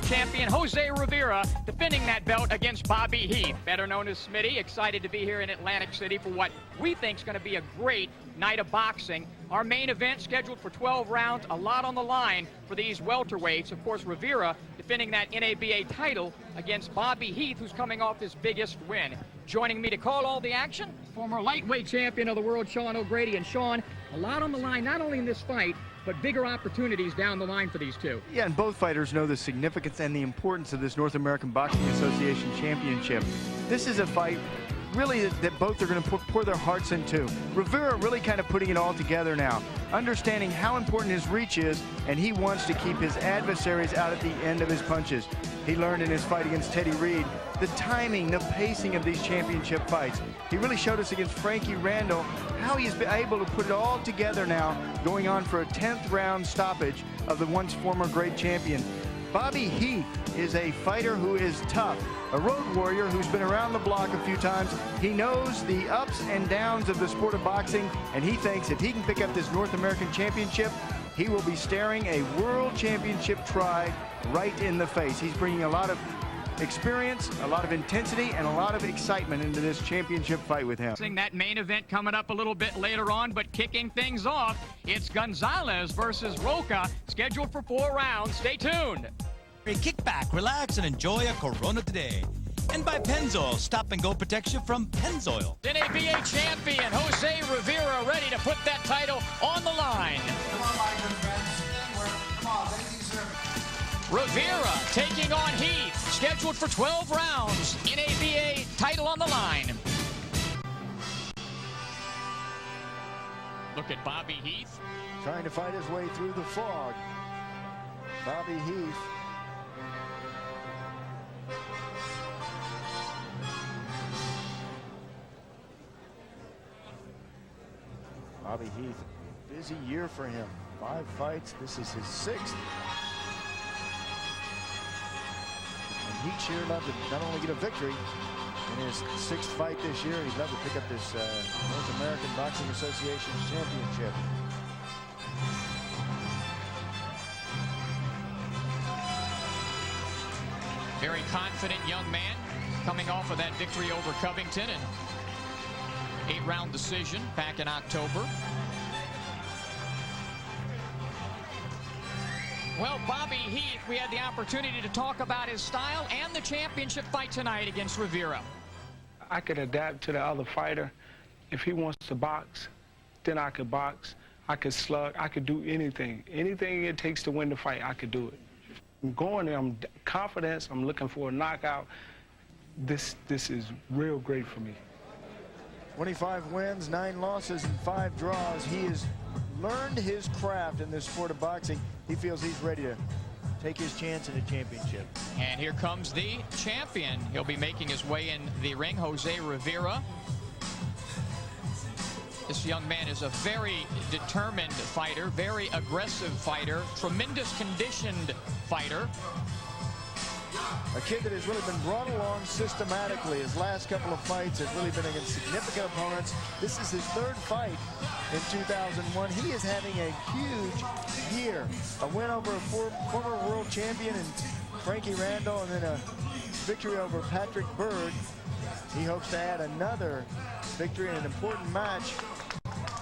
champion Jose Rivera defending that belt against Bobby Heath, better known as Smitty. Excited to be here in Atlantic City for what we think is going to be a great night of boxing. Our main event scheduled for 12 rounds, a lot on the line for these welterweights. Of course, Rivera defending that NABA title against Bobby Heath, who's coming off his biggest win. Joining me to call all the action, former lightweight champion of the world, Sean O'Grady. And Sean, a lot on the line, not only in this fight, but bigger opportunities down the line for these two. Yeah, and both fighters know the significance and the importance of this North American Boxing Association Championship. This is a fight really that both are going to pour their hearts into. Rivera really kind of putting it all together now, understanding how important his reach is, and he wants to keep his adversaries out at the end of his punches. He learned in his fight against Teddy Reed the timing, the pacing of these championship fights. He really showed us against Frankie Randall how he's been able to put it all together now, going on for a 10th round stoppage of the once former great champion. Bobby Heath is a fighter who is tough, a road warrior who's been around the block a few times. He knows the ups and downs of the sport of boxing, and he thinks if he can pick up this North American Championship, he will be staring a world championship try right in the face. He's bringing a lot of experience, a lot of intensity, and a lot of excitement into this championship fight with him. That main event coming up a little bit later on, but kicking things off, it's Gonzalez versus Roca, scheduled for 4 rounds. Stay tuned. Kick back, relax, and enjoy a Corona today. And by Pennzoil, stop and go protection from Pennzoil. NABA champion Jose Rivera ready to put that title on the line. Come on, my good friends. Come on, thank you, sir. Rivera taking on Heath, scheduled for 12 rounds. NABA title on the line. Look at Bobby Heath. Trying to fight his way through the fog. Bobby Heath. Bobby Heath, busy year for him. 5 fights, this is his 6th. And he'd sure love to not only get a victory in his 6th fight this year, he'd love to pick up this North American Boxing Association Championship. Very confident young man coming off of that victory over Covington and 8-round decision back in October. Well, Bobby Heath, we had the opportunity to talk about his style and the championship fight tonight against Rivera. I could adapt to the other fighter. If he wants to box, then I could box. I could slug. I could do anything. Anything it takes to win the fight, I could do it. I'm going there. I'm confident. I'm looking for a knockout. This is real great for me. 25 wins, 9 losses, and 5 draws. He has learned his craft in this sport of boxing. He feels he's ready to take his chance in a championship. And here comes the champion. He'll be making his way in the ring, Jose Rivera. This young man is a very determined fighter, very aggressive fighter, tremendous conditioned fighter. A kid that has really been brought along systematically. His last couple of fights has really been against significant opponents. This is his 3rd fight in 2001. He is having a huge year. A win over a former world champion in Frankie Randall, and then a victory over Patrick Bird. He hopes to add another victory in an important match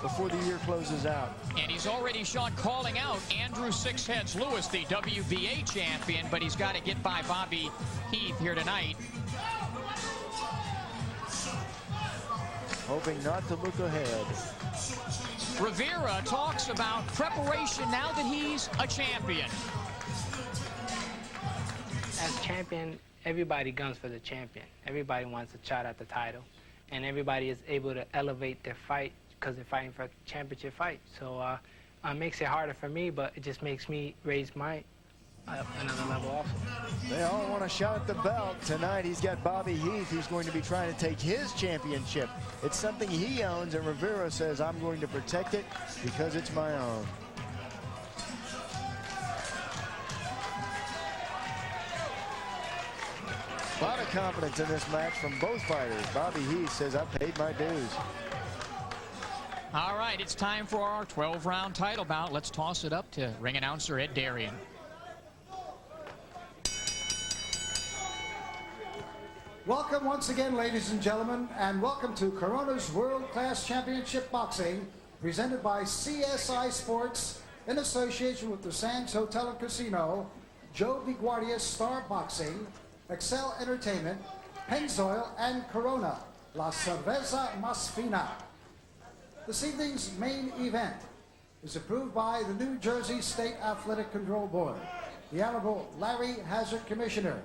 before the year closes out. And he's already, Sean, calling out Andrew Sixheads Lewis, the WBA champion, but he's got to get by Bobby Heath here tonight. Hoping not to look ahead. Rivera talks about preparation now that he's a champion. As champion, everybody guns for the champion. Everybody wants a shot at the title, and everybody is able to elevate their fight because they're fighting for a championship fight. So it makes it harder for me, but it just makes me raise my another level also. They all want a shot at the belt. Tonight he's got Bobby Heath. He's going to be trying to take his championship. It's something he owns, and Rivera says, I'm going to protect it because it's my own. A lot of confidence in this match from both fighters. Bobby Heath says, I've paid my dues. All right, it's time for our 12-round title bout. Let's toss it up to ring announcer Ed Darian. Welcome once again, ladies and gentlemen, and welcome to Corona's World Class Championship Boxing, presented by CSI Sports in association with the Sands Hotel and Casino, Joe DeGuardia's Star Boxing, Excel Entertainment, Pennzoil, and Corona, La Cerveza Más Fina. This evening's main event is approved by the New Jersey State Athletic Control Board, the Honorable Larry Hazard, Commissioner,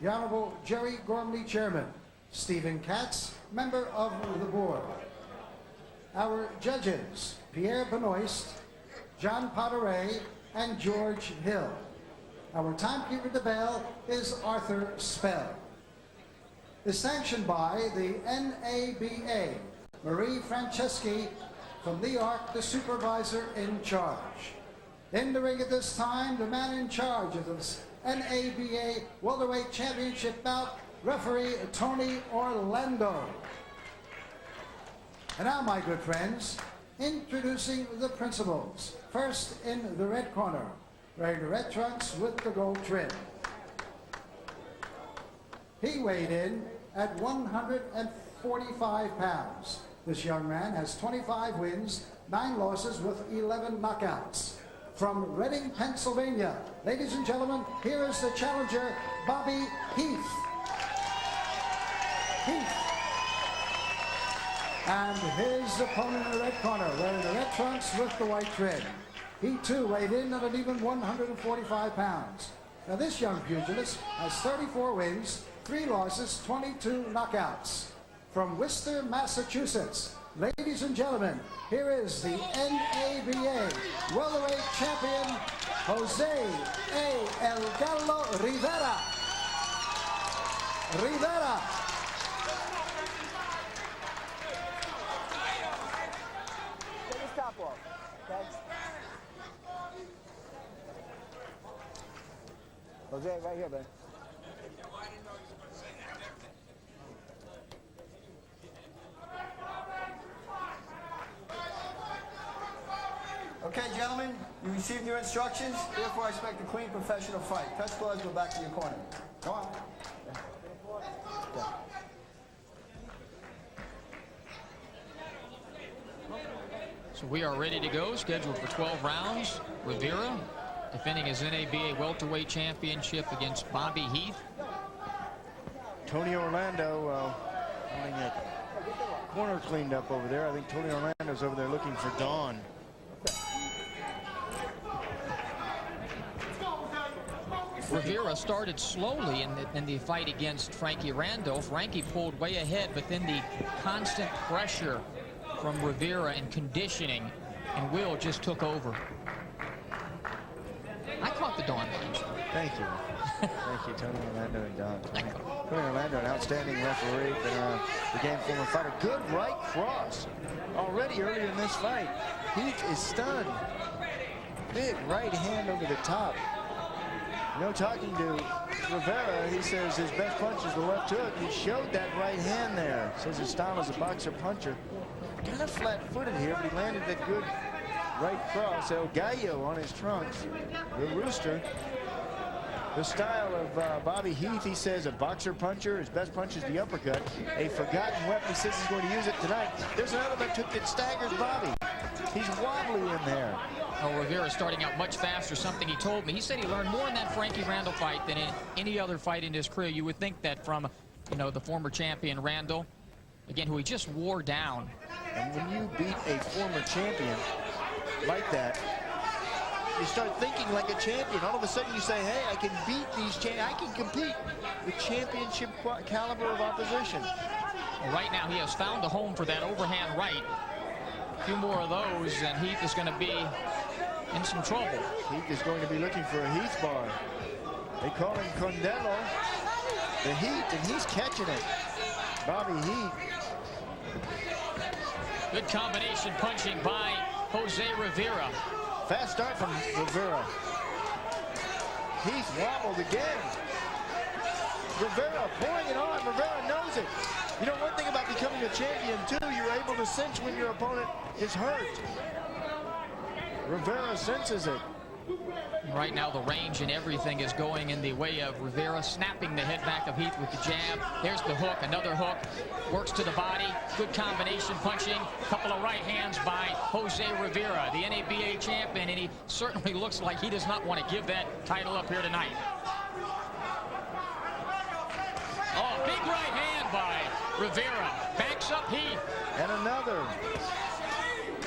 the Honorable Jerry Gormley, Chairman, Stephen Katz, Member of the Board. Our judges, Pierre Benoist, John Potteret, and George Hill. Our timekeeper de bell is Arthur Spell. Is sanctioned by the NABA, Marie Franceschi from New York, the supervisor in charge. In the ring at this time, the man in charge of this NABA Welterweight Championship bout, referee Tony Orlando. And now, my good friends, introducing the principals. First, in the red corner, wearing the red trunks with the gold trim. He weighed in at 145 pounds. This young man has 25 wins, 9 losses with 11 knockouts. From Reading, Pennsylvania, ladies and gentlemen, here is the challenger, Bobby Heath. And his opponent in the red corner, wearing the red trunks with the white trim. He too weighed in at an even 145 pounds. Now this young pugilist has 34 wins, 3 losses, 22 knockouts. From Worcester, Massachusetts, ladies and gentlemen, here is the NABA welterweight champion, Jose A. El Gallo Rivera. Take his top off. Okay? Jose, right here, man. Okay, gentlemen, you received your instructions. Therefore, I expect a clean, professional fight. Touch gloves, go back to your corner. Go on. So we are ready to go, scheduled for 12 rounds. Rivera defending his NABA welterweight championship against Bobby Heath. Tony Orlando wanting that corner cleaned up over there. I think Tony Orlando's over there looking for Dawn. Rivera started slowly in the fight against Frankie Randall. Frankie pulled way ahead, but then the constant pressure from Rivera and conditioning and will just took over. I caught the Dawn punch. Thank you. Thank you, Tony Orlando and Don. Tony Orlando, an outstanding referee, been around the game, former fighter. Good right cross already earlier in this fight. Heath is stunned. Big right hand over the top. You know, talking to Rivera, he says his best punch is the left hook. He showed that right hand there. Says his style is a boxer puncher. Kind of flat-footed here, but he landed that good right cross. El Gallo on his trunks. The Rooster. The style of Bobby Heath, he says, a boxer puncher. His best punch is the uppercut. A forgotten weapon. He says he's going to use it tonight. There's another left hook that staggers Bobby. He's wobbly in there. Oh, Rivera starting out much faster, something he told me. He said he learned more in that Frankie Randall fight than in any other fight in his career. You would think that from, you know, the former champion Randall, again, who he just wore down. And when you beat a former champion like that, you start thinking like a champion. All of a sudden you say, hey, I can beat these I can compete with championship caliber of opposition. Well, right now he has found a home for that overhand right. A few more of those and Heath is going to be in some trouble. Heath is going to be looking for a Heath bar. They call him Condelo, the Heat, and he's catching it. Bobby Heath. Good combination punching by Jose Rivera. Fast start from Rivera. Heath wobbled again. Rivera pouring it on. Rivera knows it. You know, one thing about becoming a champion, too, you're able to sense when your opponent is hurt. Rivera senses it. Right now, the range and everything is going in the way of Rivera, snapping the head back of Heath with the jab. There's the hook, another hook, works to the body. Good combination punching. Couple of right hands by Jose Rivera, the NABA champion, and he certainly looks like he does not want to give that title up here tonight. Oh, big right hand by Rivera. Backs up Heath. And another.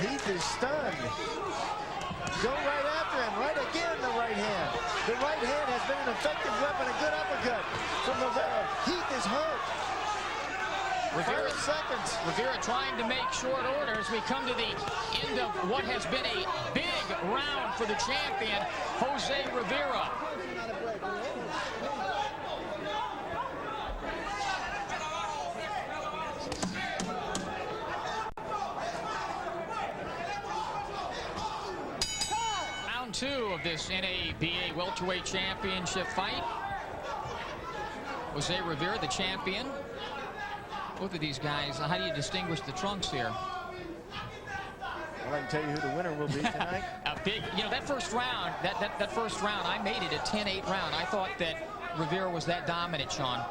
Heath is stunned. Go right after him. Right again, the right hand. The right hand has been an effective weapon. A good uppercut from Rivera. Heath is hurt. Rivera seconds. Rivera trying to make short order as we come to the end of what has been a big round for the champion, Jose Rivera. Round 2 of this NABA welterweight championship fight. Jose Rivera, the champion. Both of these guys, how do you distinguish the trunks here? Well, I can tell you who the winner will be tonight. A big, you know, that first round, that first round, I made it a 10-8 round. I thought that Rivera was that dominant, Sean.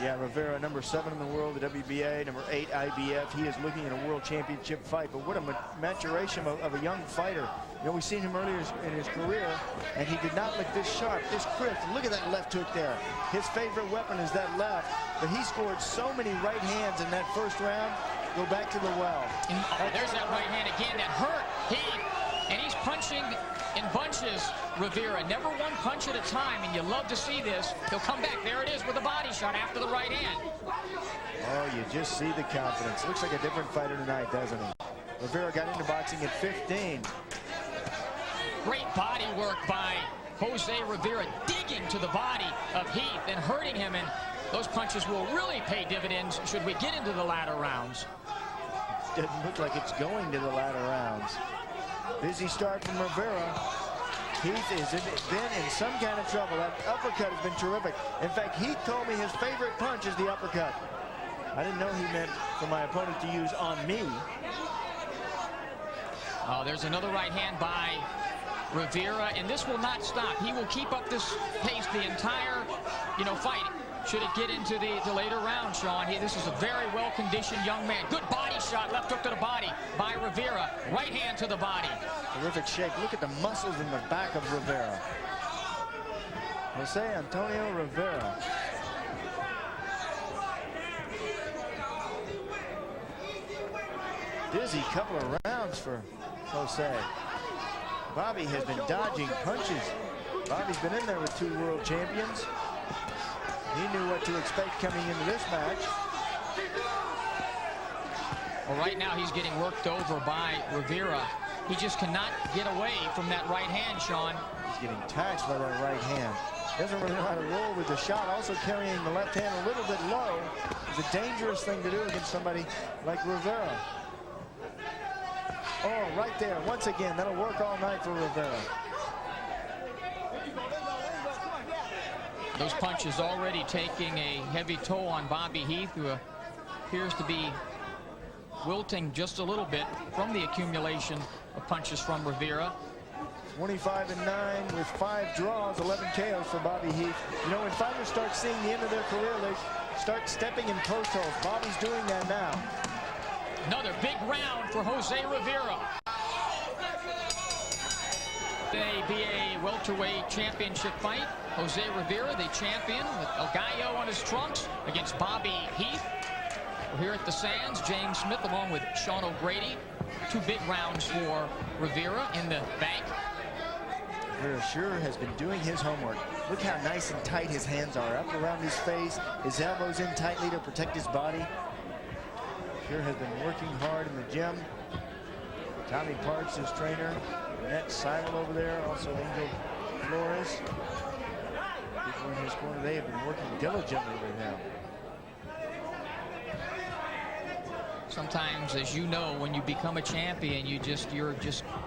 Yeah, Rivera, number 7 in the world, the WBA, number 8 IBF. He is looking at a world championship fight, but what a maturation of a young fighter. You know, we've seen him earlier in his career, and he did not look this sharp, this crisp. Look at that left hook there. His favorite weapon is that left, but he scored so many right hands in that first round. Go back to the well. There's that right hand again that hurt Heath, and he's punching in bunches, Rivera. Never one punch at a time, and you love to see this. He'll come back. There it is with a body shot after the right hand. Oh, you just see the confidence. Looks like a different fighter tonight, doesn't he? Rivera got into boxing at 15. Great body work by Jose Rivera, digging to the body of Heath and hurting him, and those punches will really pay dividends should we get into the latter rounds. Doesn't look like it's going to the latter rounds. Busy start from Rivera. Heath has been in some kind of trouble. That uppercut has been terrific. In fact, Heath told me his favorite punch is the uppercut. I didn't know he meant for my opponent to use on me. Oh, there's another right hand by Rivera, and this will not stop. He will keep up this pace the entire, fight. Should it get into the later round, Sean? This is a very well-conditioned young man. Good body shot, left hook to the body by Rivera. Right hand to the body. Terrific shape. Look at the muscles in the back of Rivera. Jose Antonio Rivera. Busy couple of rounds for Jose. Bobby has been dodging punches. Bobby's been in there with 2 world champions. He knew what to expect coming into this match. Well, right now he's getting worked over by Rivera. He just cannot get away from that right hand, Sean. He's getting taxed by that right hand. Doesn't really know how to roll with the shot. Also carrying the left hand a little bit low. It's a dangerous thing to do against somebody like Rivera. Oh, right there. Once again, that'll work all night for Rivera. Those punches already taking a heavy toll on Bobby Heath, who appears to be wilting just a little bit from the accumulation of punches from Rivera. 25-9 with 5 draws, 11 KOs for Bobby Heath. You know, when fighters start seeing the end of their career, they start stepping in post holes. Bobby's doing that now. Another big round for Jose Rivera. NABA welterweight championship fight. Jose Rivera, the champion, with El Gallo on his trunks against Bobby Heath. We're here at the Sands. James Smith along with Sean O'Grady. 2 big rounds for Rivera in the bank. Rivera sure has been doing his homework. Look how nice and tight his hands are. Up around his face, his elbows in tightly to protect his body. Sure has been working hard in the gym. Tommy Parks, his trainer. Annette Seidel over there, also Angel Flores. People in his corner, they have been working diligently with him. Sometimes, as you know, when you become a champion, you just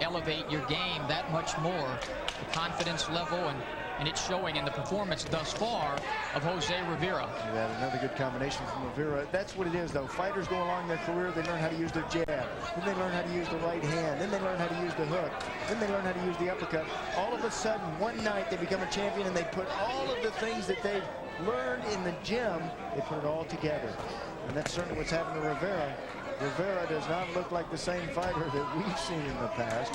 elevate your game that much more. The confidence level, and and it's showing in the performance thus far of Jose Rivera. Yeah, another good combination from Rivera. That's what it is, though. Fighters go along their career, they learn how to use their jab, then they learn how to use the right hand, then they learn how to use the hook, then they learn how to use the uppercut. All of a sudden, one night they become a champion, and they put all of the things that they've learned in the gym, they put it all together. And that's certainly what's happened to Rivera. Rivera does not look like the same fighter that we've seen in the past.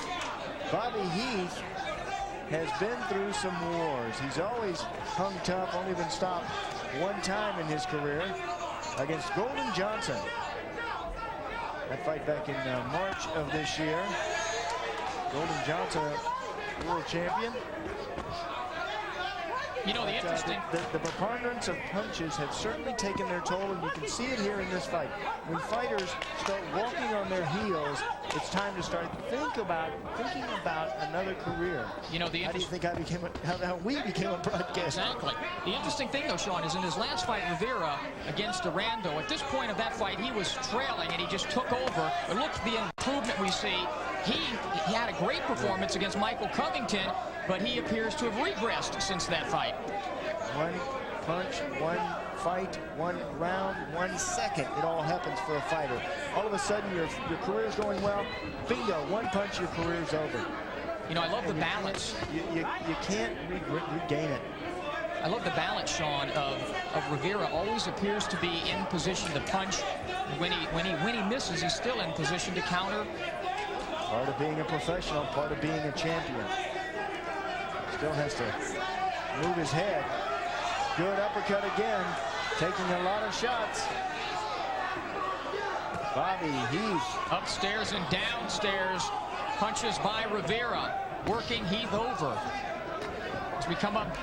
Bobby Heath has been through some wars. He's always hung tough, only been stopped one time in his career against Golden Johnson. That fight back in March of this year. Golden Johnson, a world champion. You know, the interesting... The preponderance of punches have certainly taken their toll, and you can see it here in this fight. When fighters start walking on their heels, it's time to start thinking about another career. You know, how do you think how we became a broadcaster? Exactly. The interesting thing, though, Sean, is in his last fight, Rivera against Durando, at this point of that fight, he was trailing, and he just took over. But look at the improvement we see. He had a great performance against Michael Covington, but he appears to have regressed since that fight. One punch, one fight, 1 round, 1 second. It all happens for a fighter. All of a sudden, your career's going well. Bingo, one punch, your career's over. You know, I love the balance. You can't regain it. I love the balance, Sean, of Rivera. Always appears to be in position to punch. When he misses, he's still in position to counter. Part of being a professional, part of being a champion. Still has to move his head. Good uppercut again, taking a lot of shots. Bobby Heath. Upstairs and downstairs, punches by Rivera, working Heath over. As we come up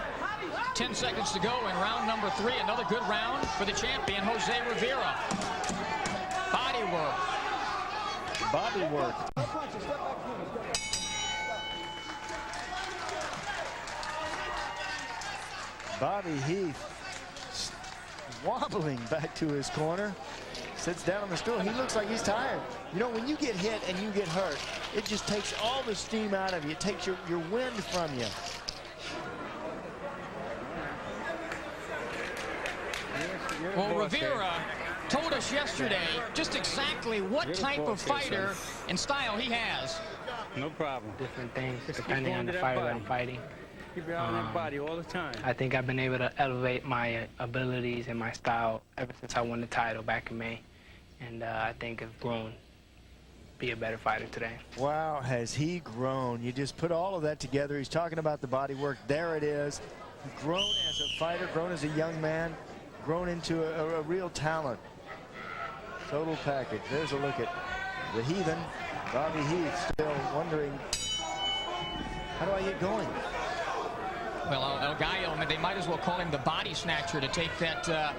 10 seconds to go in round number 3, another good round for the champion, Jose Rivera. Body work. Body work. Bobby Heath wobbling back to his corner, sits down on the stool. He looks like he's tired. You know, when you get hit and you get hurt, it just takes all the steam out of you. It takes your wind from you. Well, Rivera told us yesterday just exactly what type of fighter and style he has. No problem. Different things depending on the fighter that I'm fighting. Keep it on that body all the time. I think I've been able to elevate my abilities and my style ever since I won the title back in May. And I think I've grown to be a better fighter today. Wow, has he grown. You just put all of that together. He's talking about the body work. There it is. Grown as a fighter, grown as a young man, grown into a real talent. Total package. There's a look at the Heathen. Bobby Heath still wondering, how do I get going? Well, El Gallo, they might as well call him the body snatcher to take that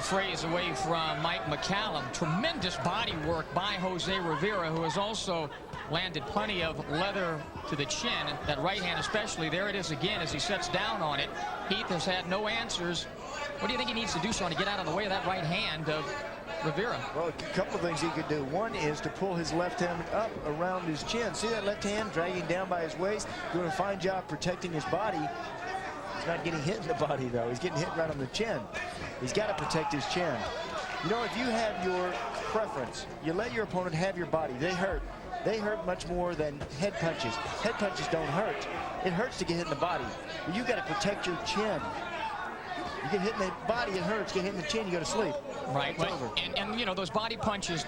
phrase away from Mike McCallum. Tremendous body work by Jose Rivera, who has also landed plenty of leather to the chin. That right hand especially. There it is again as he sets down on it. Heath has had no answers. What do you think he needs to do, Sean, to get out of the way of that right hand of Rivera? Well, a couple of things he could do. One is to pull his left hand up around his chin. See that left hand dragging down by his waist? Doing a fine job protecting his body. He's not getting hit in the body, though. He's getting hit right on the chin. He's got to protect his chin. You know, if you have your preference, you let your opponent have your body. They hurt. They hurt much more than head punches. Head punches don't hurt. It hurts to get hit in the body. But you got to protect your chin. You get hit in the body, it hurts. Get hit in the chin, you go to sleep. Right, and you know, those body punches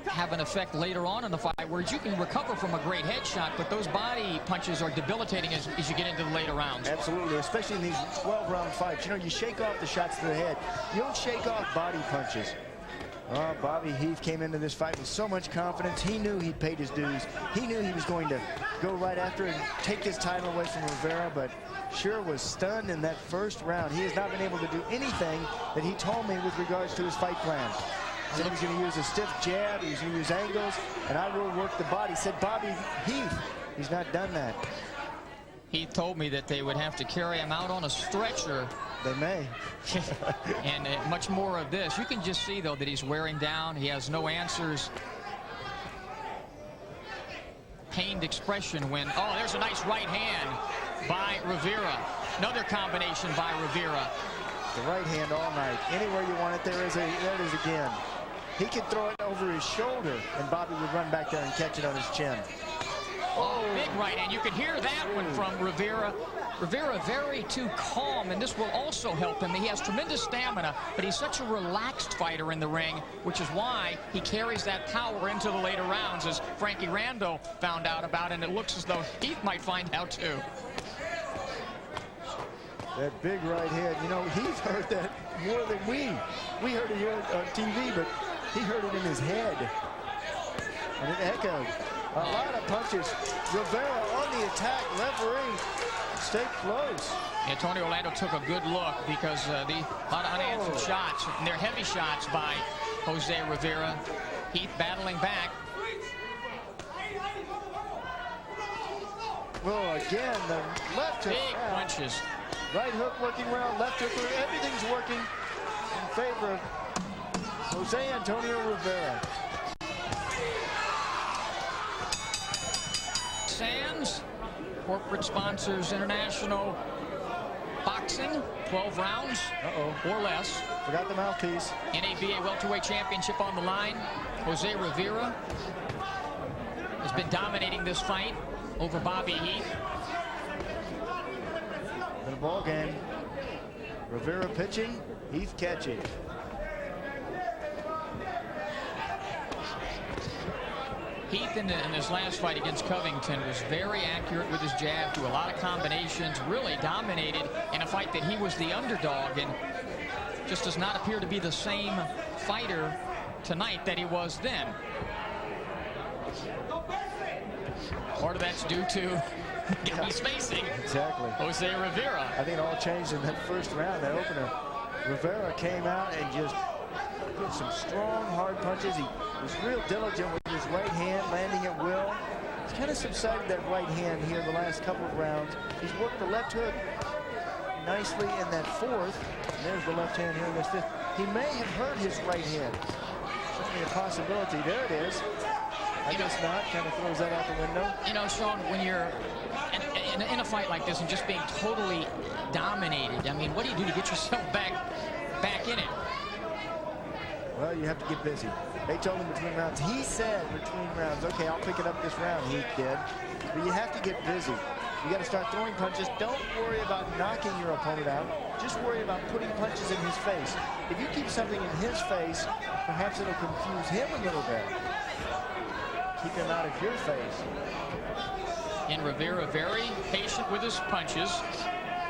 have an effect later on in the fight, whereas you can recover from a great headshot, but those body punches are debilitating as you get into the later rounds. Absolutely, especially in these 12-round fights. You know, you shake off the shots to the head. You don't shake off body punches. Oh, Bobby Heath came into this fight with so much confidence. He knew he'd paid his dues. He knew he was going to go right after and take this title away from Rivera, but sure was stunned in that first round. He has not been able to do anything that he told me with regards to his fight plan. He said he was going to use a stiff jab, he was going to use angles, and I will work the body. Said Bobby Heath, he's not done that. He told me that they would have to carry him out on a stretcher. They may. And much more of this. You can just see, though, that he's wearing down. He has no answers. pained expression when, oh, there's a nice right hand by Rivera. Another combination by Rivera. The right hand all night. Anywhere you want it, there it is again. He could throw it over his shoulder, and Bobby would run back there and catch it on his chin. Oh, big right hand. You could hear that one from Rivera. Rivera very too calm, and this will also help him. He has tremendous stamina, but he's such a relaxed fighter in the ring, which is why he carries that power into the later rounds, as Frankie Rando found out about, and it looks as though Heath might find out too. That big right hand, you know, Heath heard that more than we. We heard it here on TV, but he heard it in his head. And it echoed. A lot of punches. Rivera on the attack. Referee, stay close. Antonio Orlando took a good look because a lot of unanswered shots, and they're heavy shots by Jose Rivera. Heath battling back. Well, again, the left hook. Big punches. Right hook working well, left hook, everything's working in favor of Jose Antonio Rivera. Sands, corporate sponsors International Boxing, 12 rounds or less. Forgot the mouthpiece. NABA welterweight championship on the line. Jose Rivera has been dominating this fight over Bobby Heath. In the ball game, Rivera pitching, Heath catching. Heath in his last fight against Covington was very accurate with his jab, to a lot of combinations, really dominated in a fight that he was the underdog, and just does not appear to be the same fighter tonight that he was then. Part of that's due to he's facing Jose Rivera. I think it all changed in that first round, that opener. Rivera came out and just put some strong, hard punches. He was real diligent with his right hand, landing at will. He's kind of subsided that right hand here in the last couple of rounds. He's worked the left hook nicely in that fourth. And there's the left hand here in this fifth. He may have hurt his right hand. Certainly a possibility. There it is. I guess not. Kind of throws that out the window. You know, Sean, when you're in a fight like this and just being totally dominated, I mean, what do you do to get yourself back in it? Well, you have to get busy. They told him between rounds. He said between rounds, okay, I'll pick it up this round, Heath did. But you have to get busy. You got to start throwing punches. Don't worry about knocking your opponent out. Just worry about putting punches in his face. If you keep something in his face, perhaps it'll confuse him a little bit. Keep him out of your face. And Rivera very patient with his punches,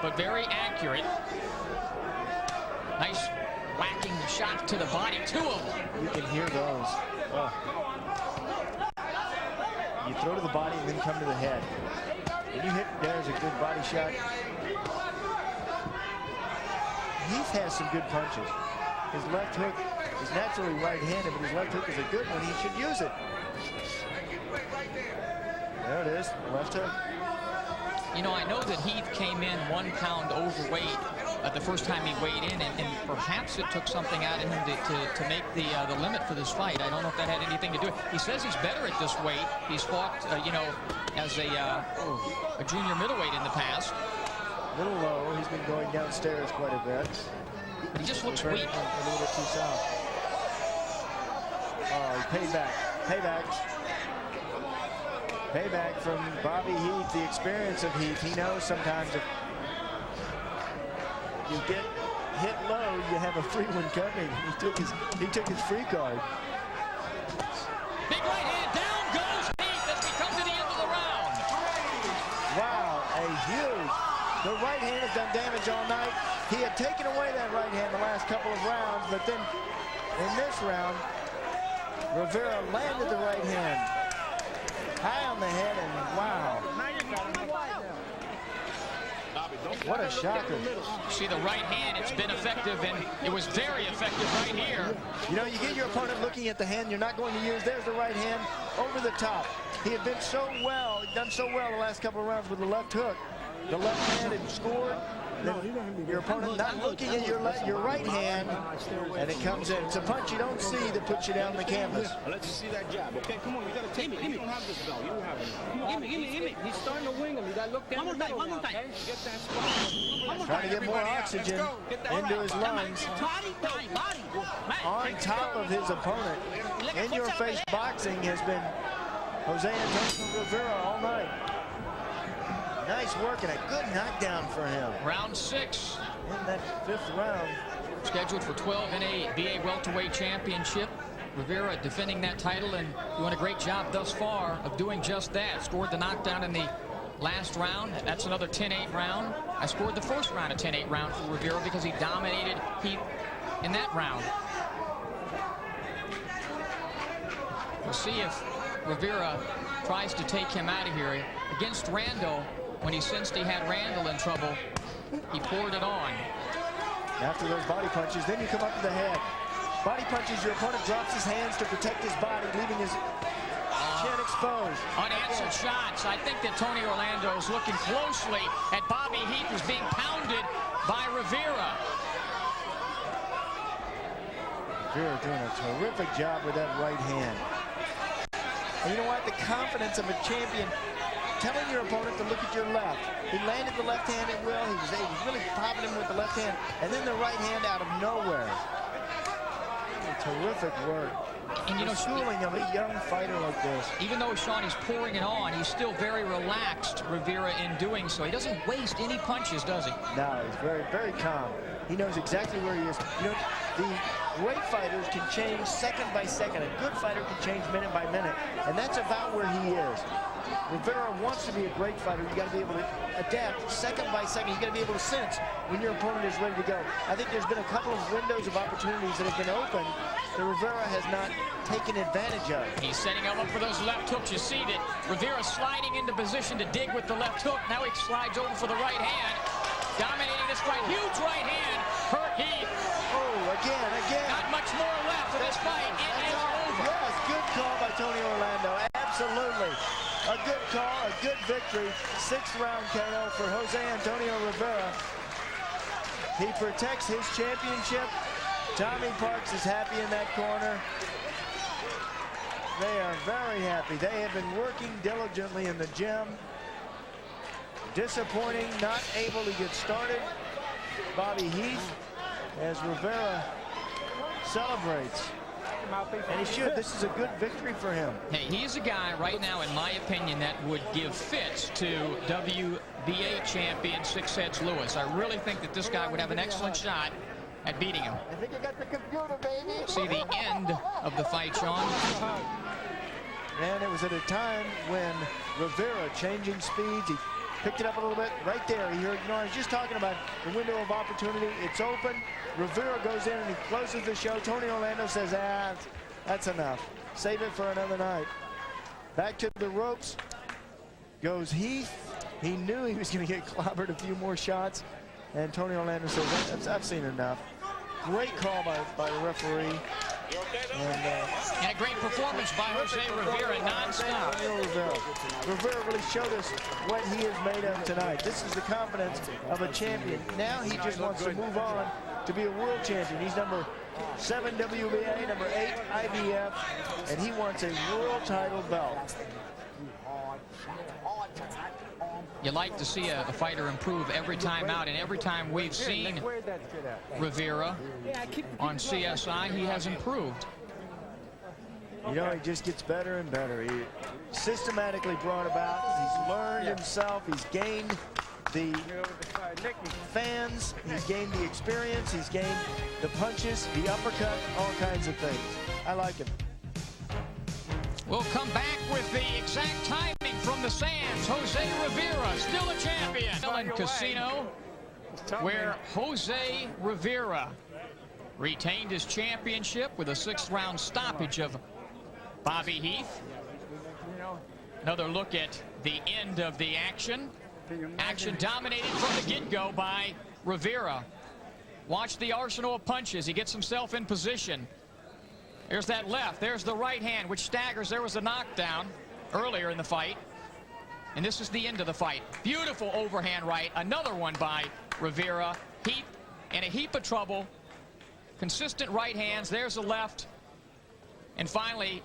but very accurate. Nice whacking shot to the body, two of them. You can hear those. Oh. You throw to the body and then come to the head. When you hit, there's a good body shot. Heath has some good punches. His left hook is naturally right-handed, but his left hook is a good one. He should use it. There it is, left hook. You know, I know that Heath came in 1 pound overweight the first time he weighed in, and perhaps it took something out of him to make the limit for this fight. I don't know if that had anything to do with it. He says he's better at this weight. He's fought, you know, as a junior middleweight in the past. A little low. He's been going downstairs quite a bit. But he just looks weak. A little bit too south. Oh, he paid back. Payback. Payback from Bobby Heath, the experience of Heath. He knows sometimes if you get hit low, you have a free one coming. He took his free card. Big right hand, down goes Heath as we come to the end of the round. Wow, a huge. The right hand has done damage all night. He had taken away that right hand the last couple of rounds, but then in this round, Rivera landed the right hand high on the head, and wow. What a shocker. See the right hand, it's been effective, and it was very effective right here. You know, you get your opponent looking at the hand you're not going to use. There's the right hand over the top. He had done so well the last couple of rounds with the left hook. The left hand had scored. your opponent not looking at your right hand, and it comes in. It's a punch you don't see that puts you down the canvas. Let's see that jab. Okay, come on, you gotta take it. You don't have this belt. You don't have it. Give me. He's starting to wing him. You gotta look down. One more time. Okay? Get that spot. Trying to get more oxygen into his lungs. On top of his opponent. In-your-face boxing has been Jose Antonio Rivera all night. Nice work and a good knockdown for him. Round 6. In that 5th round. Scheduled for 12 in a BA welterweight championship. Rivera defending that title and doing a great job thus far of doing just that. Scored the knockdown in the last round. That's another 10-8 round. I scored the first round, a 10-8 round for Rivera because he dominated Heath in that round. We'll see if Rivera tries to take him out of here. Against Randall, when he sensed he had Randall in trouble, he poured it on. After those body punches, then you come up to the head. Body punches, your opponent drops his hands to protect his body, leaving his chin exposed. Unanswered shots. I think that Tony Orlando is looking closely at Bobby Heath, who's being pounded by Rivera. Rivera doing a terrific job with that right hand. And you know what? The confidence of a champion, telling your opponent to look at your left. He landed the left hand at will. He was really popping him with the left hand, and then the right hand out of nowhere. Terrific work. And you know, schooling of a young fighter like this. Even though Sean is pouring it on, he's still very relaxed, Rivera, in doing so. He doesn't waste any punches, does he? No, he's very, very calm. He knows exactly where he is. You know, the great fighters can change second by second. A good fighter can change minute by minute, and that's about where he is. Rivera wants to be a great fighter. You got to be able to adapt second by second. You got to be able to sense when your opponent is ready to go. I think there's been a couple of windows of opportunities that have been open that Rivera has not taken advantage of. He's setting him up for those left hooks. You see that Rivera sliding into position to dig with the left hook. Now he slides over for the right hand. Dominating this fight. Huge right hand. Hurt Heath. Oh, again. Not much more left of this fight. It is over. Yes, good call by Tony Orlando. Absolutely. A good call, a good victory. 6th round KO for Jose Antonio Rivera. He protects his championship. Tommy Parks is happy in that corner. They are very happy. They have been working diligently in the gym. Disappointing, not able to get started. Bobby Heath, as Rivera celebrates. And he should. This is a good victory for him. Hey, he's a guy right now, in my opinion, that would give fits to WBA champion Six Heads Lewis. I really think that this guy would have an excellent shot at beating him. I think you got the computer, baby. See the end of the fight, Sean. And it was at a time when Rivera changing speeds. He picked it up a little bit right there. He heard, I was just talking about the window of opportunity. It's open. Rivera goes in and he closes the show. Tony Orlando says, that's enough. Save it for another night. Back to the ropes goes Heath. He knew he was going to get clobbered a few more shots. And Tony Orlando says, I've seen enough. Great call by the referee. And a great performance by Jose Rivera, non-stop. Rivera really showed us what he is made of tonight. This is the confidence of a champion. Now he just wants to move on to be a world champion. He's number 7 WBA, number 8 IBF, and he wants a world title belt. You like to see a fighter improve every time out, and every time we've seen Rivera on CSI, he has improved. You know, he just gets better and better. He systematically brought about. He's learned himself. He's gained the fans. He's gained the experience. He's gained the punches, the uppercut, all kinds of things. I like him. We'll come back with the exact timing from the sands. Jose Rivera, still a champion. In Casino, where Jose Rivera retained his championship with a 6th round stoppage of Bobby Heath. Another look at the end of the action. Action dominated from the get-go by Rivera. Watch the arsenal of punches. He gets himself in position. There's that left. There's the right hand, which staggers. There was a knockdown earlier in the fight. And this is the end of the fight. Beautiful overhand right. Another one by Rivera. Heath in a heap of trouble. Consistent right hands. There's the left. And finally,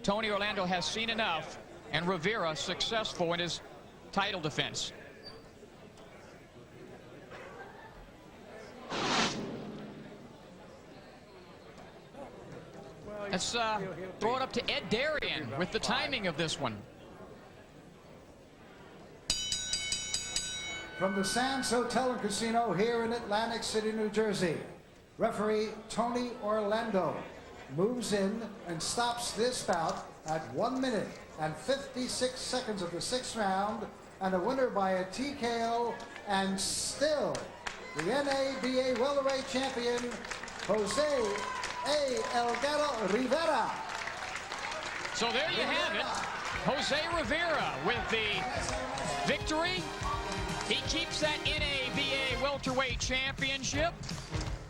Tony Orlando has seen enough, and Rivera successful in his title defense. Let's throw it up to Ed Darian with the timing of this one. From the Sands Hotel and Casino here in Atlantic City, New Jersey, referee Tony Orlando moves in and stops this bout at 1 minute and 56 seconds of the 6th round, and a winner by a TKO, and still the NABA welterweight champion, Jose A. El Gato Rivera. So there you have it. Jose Rivera with the victory. He keeps that NABA welterweight championship,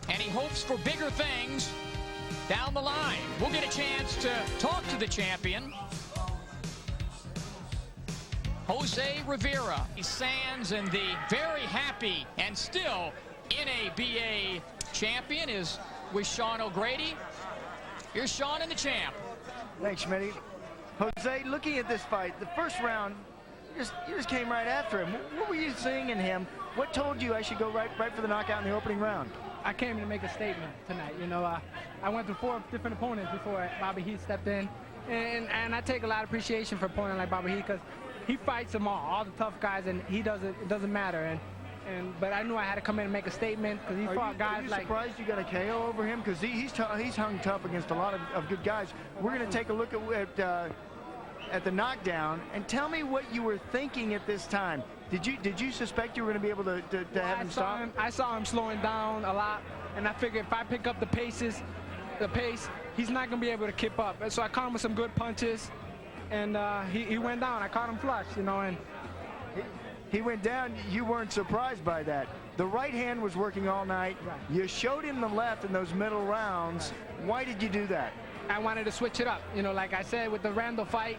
and he hopes for bigger things down the line. We'll get a chance to talk to the champion, Jose Rivera. He stands, and the very happy and still NABA champion is with Sean O'Grady. Here's Sean and the champ. Thanks, Schmitty. Jose, looking at this fight, the first round, you just came right after him. What were you seeing in him? What told you I should go right for the knockout in the opening round? I came to make a statement tonight. You know, I went through 4 different opponents before Bobby Heath stepped in, and I take a lot of appreciation for an opponent like Bobby Heath, because he fights them all the tough guys, and he doesn't. It doesn't matter. But I knew I had to come in and make a statement, because he fought guys like. Are you surprised you got a KO over him? Because he's hung tough against a lot of good guys. We're going to take a look at the knockdown, and tell me what you were thinking at this time. Did you suspect you were going to be able to have him stop? I saw him slowing down a lot, and I figured if I pick up the pace, he's not going to be able to keep up. And so I caught him with some good punches, and he went down. I caught him flush, you know, and he went down. You weren't surprised by that. The right hand was working all night. Right. You showed him the left in those middle rounds. Why did you do that? I wanted to switch it up. You know, like I said with the Randall fight,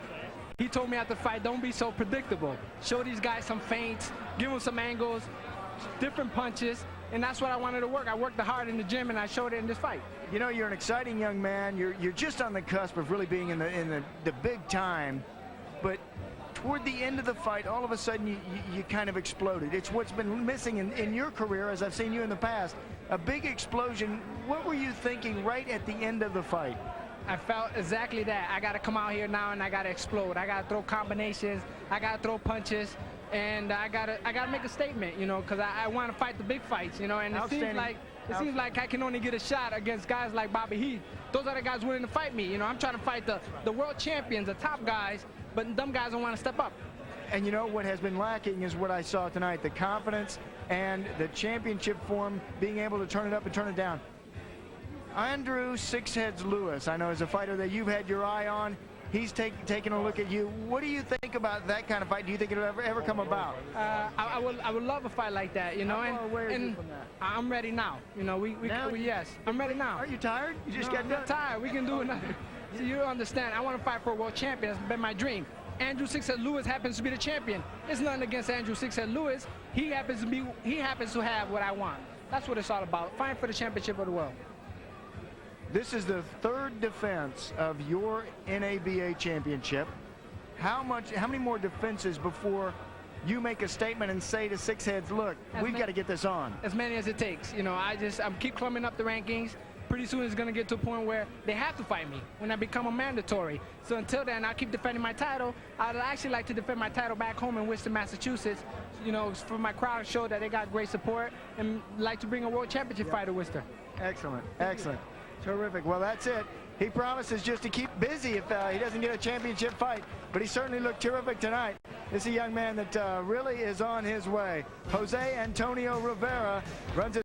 he told me after the fight, don't be so predictable. Show these guys some feints, give them some angles, different punches, and that's what I wanted to work. I worked hard in the gym, and I showed it in this fight. You know, you're an exciting young man. You're just on the cusp of really being in the big time, but toward the end of the fight, all of a sudden you kind of exploded. It's what's been missing in your career, as I've seen you in the past, a big explosion. What were you thinking right at the end of the fight? I felt exactly that. I got to come out here now and I got to explode. I got to throw combinations. I got to throw punches, and I got to make a statement, you know, because I want to fight the big fights, you know. And it seems like I can only get a shot against guys like Bobby Heath. Those are the guys willing to fight me. You know, I'm trying to fight the world champions, the top guys, but them guys don't want to step up. And you know what has been lacking is what I saw tonight: the confidence and the championship form, being able to turn it up and turn it down. Andrew Six Heads Lewis, I know, is a fighter that you've had your eye on. He's taking a look at you. What do you think about that kind of fight? Do you think it'll ever come about? I would love a fight like that, you know. And I'm ready now. You know, yes, I'm ready now. Are you tired? You just got done. I'm tired. We can do another. So you don't understand. I want to fight for a world champion. That's been my dream. Andrew Six Heads Lewis happens to be the champion. It's nothing against Andrew Six Heads Lewis. He happens to have what I want. That's what it's all about. Fighting for the championship of the world. This is the 3rd defense of your NABA championship. How many more defenses before you make a statement and say to Six Heads, look, we've got to get this on? As many as it takes. You know, I keep climbing up the rankings. Pretty soon it's going to get to a point where they have to fight me when I become a mandatory. So until then, I'll keep defending my title. I'd actually like to defend my title back home in Worcester, Massachusetts, you know, for my crowd to show that they got great support, and like to bring a world championship fight to Worcester. Excellent, excellent. Terrific. Well, that's it. He promises just to keep busy if he doesn't get a championship fight, but he certainly looked terrific tonight. This is a young man that really is on his way. Jose Antonio Rivera runs his